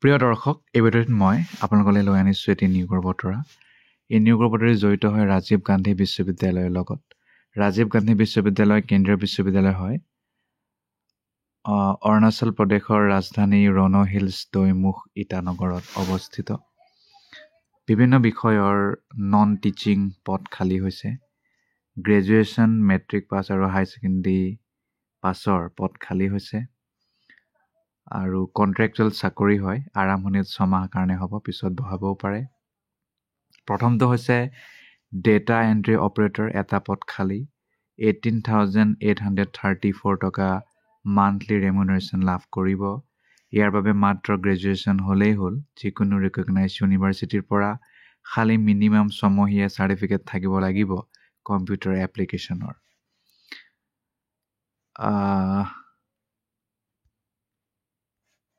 প্ৰিয় দৰ্শক, এই ভিডিঅ'ত মই আপোনালোকলৈ লৈ আনিছোঁ এটি নিয়োগৰ বতৰা। এই নিয়োগৰ বতৰা জড়িত হয় ৰাজীৱ গান্ধী বিশ্ববিদ্যালয়ৰ লগত। ৰাজীৱ গান্ধী বিশ্ববিদ্যালয় কেন্দ্ৰীয় বিশ্ববিদ্যালয় হয়। অৰুণাচল প্ৰদেশৰ ৰাজধানী ৰনো হিলছ দৈমুখ ইটানগৰত অৱস্থিত। বিভিন্ন বিষয়ৰ নন টিচিং পদ খালী হৈছে। গ্ৰেজুৱেশ্যন, মেট্ৰিক পাছ আৰু হাই ছেকেণ্ডেৰী পাছৰ পদ খালী হৈছে। আৰু কণ্ট্ৰেকচুৱেল চাকৰি হয়। আৰম্ভণিত 6 মাহ কাৰণে হ'ব, পিছত বঢ়াবও পাৰে। প্ৰথমটো হৈছে ডেটা এণ্ট্ৰি অপাৰেটৰ, এটা পদ খালী। 18,834 টকা মান্থলি ৰেমুনাৰেশ্যন লাভ কৰিব। ইয়াৰ বাবে মাত্ৰ গ্ৰেজুৱেশ্যন হ'লেই হ'ল। যিকোনো ৰিকগনাইজ ইউনিভাৰ্চিটিৰ পৰা খালী মিনিমাম 6 মহীয়া চাৰ্টিফিকেট থাকিব লাগিব কম্পিউটাৰ এপ্লিকেশ্যনৰ।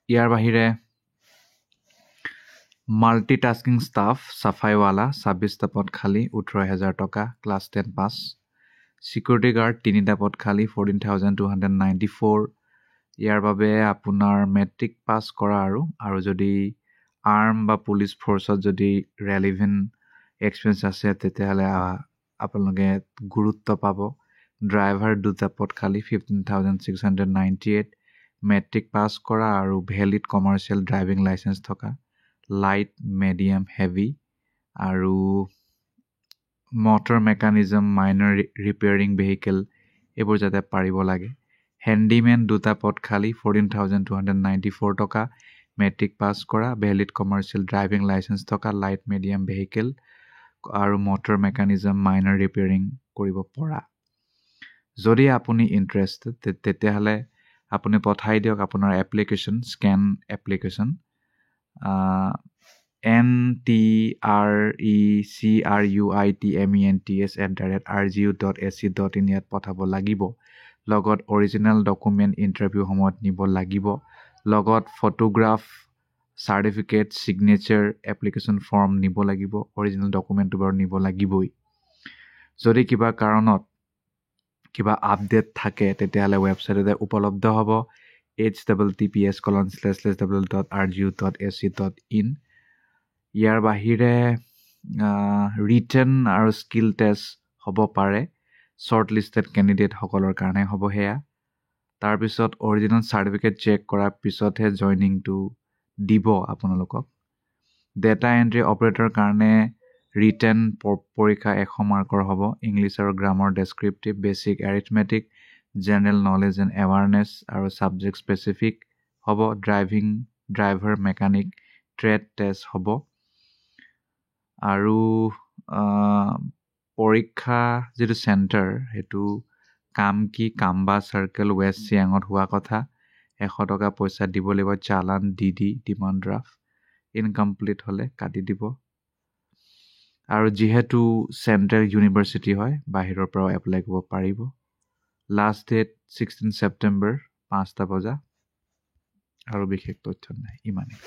ইয়াৰ বাহিৰে মাল্টিটাস্কিং ষ্টাফ চাফাইৱালা 26টা পদ খালী, 18,000 টকা, ক্লাছ 10 পাছ। চিকিউৰিটি গাৰ্ড 3টা পদ খালী, 14,294। ইয়াৰ বাবে আপোনাৰ মেট্ৰিক পাছ কৰা আৰু যদি আৰ্ম বা পুলিচ ফ'ৰ্চত যদি ৰেলিভেণ্ট এক্সপিৰিয়েঞ্চ আছে তেতিয়াহ'লে আপোনালোকে গুৰুত্ব পাব। ড্ৰাইভাৰ 2টা পদ খালী, 15,698। মেট্ৰিক পাছ কৰা আৰু ভেলিড কমাৰ্চিয়েল ড্ৰাইভিং লাইচেঞ্চ থকা, লাইট, মিডিয়াম, হেভি। আৰু motor mechanism, minor repairing vehicle এইবোৰ যাতে পাৰিব লাগে। হেণ্ডিমেন 2টা পদ খালী, 14,294 টকা। মেট্ৰিক পাছ কৰা, ভেলিড কমাৰ্চিয়েল ড্ৰাইভিং লাইচেঞ্চ থকা, লাইট, মিডিয়াম ভেহিকেল আৰু মটৰ মেকানিজম, মাইনৰ ৰিপেয়াৰিং কৰিব পৰা। যদি আপুনি ইণ্টাৰেষ্টেড তেতিয়াহ'লে আপুনি পঠাই দিয়ক আপোনাৰ এপ্লিকেশ্যন, স্কেন এপ্লিকেশ্যন NTRECRUITMENTS@rgu.ac.in ইয়াত পঠাব লাগিব। লগত অৰিজিনেল ডকুমেণ্ট ইণ্টাৰভিউ সময়ত নিব লাগিব। লগত photograph, certificate, signature, application form নিব লাগিব। অৰিজিনেল ডকুমেণ্টটো বাৰু নিব লাগিবই। যদি কিবা কাৰণত কিবা আপডেট থাকে তেতিয়াহ'লে ৱেবছাইটতে উপলব্ধ হ'ব https://www.rgu.ac.in। ইয়াৰ বাহিৰে ৰিটেন আৰু স্কিল টেষ্ট হ'ব পাৰে। শ্বৰ্ট লিষ্টেড কেণ্ডিডেটসকলৰ কাৰণে হ'ব সেয়া। তাৰপিছত অৰিজিনেল চাৰ্টিফিকেট চেক কৰাৰ পিছতহে জইনিংটো দিব আপোনালোকক। ডেটা এণ্ট্ৰি অপাৰেটৰৰ কাৰণে ৰিটেন পৰীক্ষা 100 মাৰ্কৰ হ'ব। ইংলিছ আৰু grammar descriptive, basic arithmetic, general knowledge and awareness আৰু ছাবজেক্ট স্পেচিফিক হ'ব। ড্ৰাইভাৰ, মেকানিক ট্ৰেড টেষ্ট হ'ব। আৰু পৰীক্ষা যিটো চেণ্টাৰ সেইটো কাম্বা চাৰ্কেল, ৱেষ্ট চিয়াঙত হোৱা কথা। 100 টকা পইচা দিব লাগিব। চালান ডিমাণ্ড ড্ৰাফ্ট ইনকমপ্লিট হ'লে কাটি দিব। আৰু যিহেতু চেণ্ট্ৰেল ইউনিভাৰ্চিটি হয়, বাহিৰৰ পৰাও এপ্লাই কৰিব পাৰিব। লাষ্ট ডেট 16 ছেপ্টেম্বৰ 5টা বজা। আৰু বিশেষ তথ্য নাই, ইমানেই।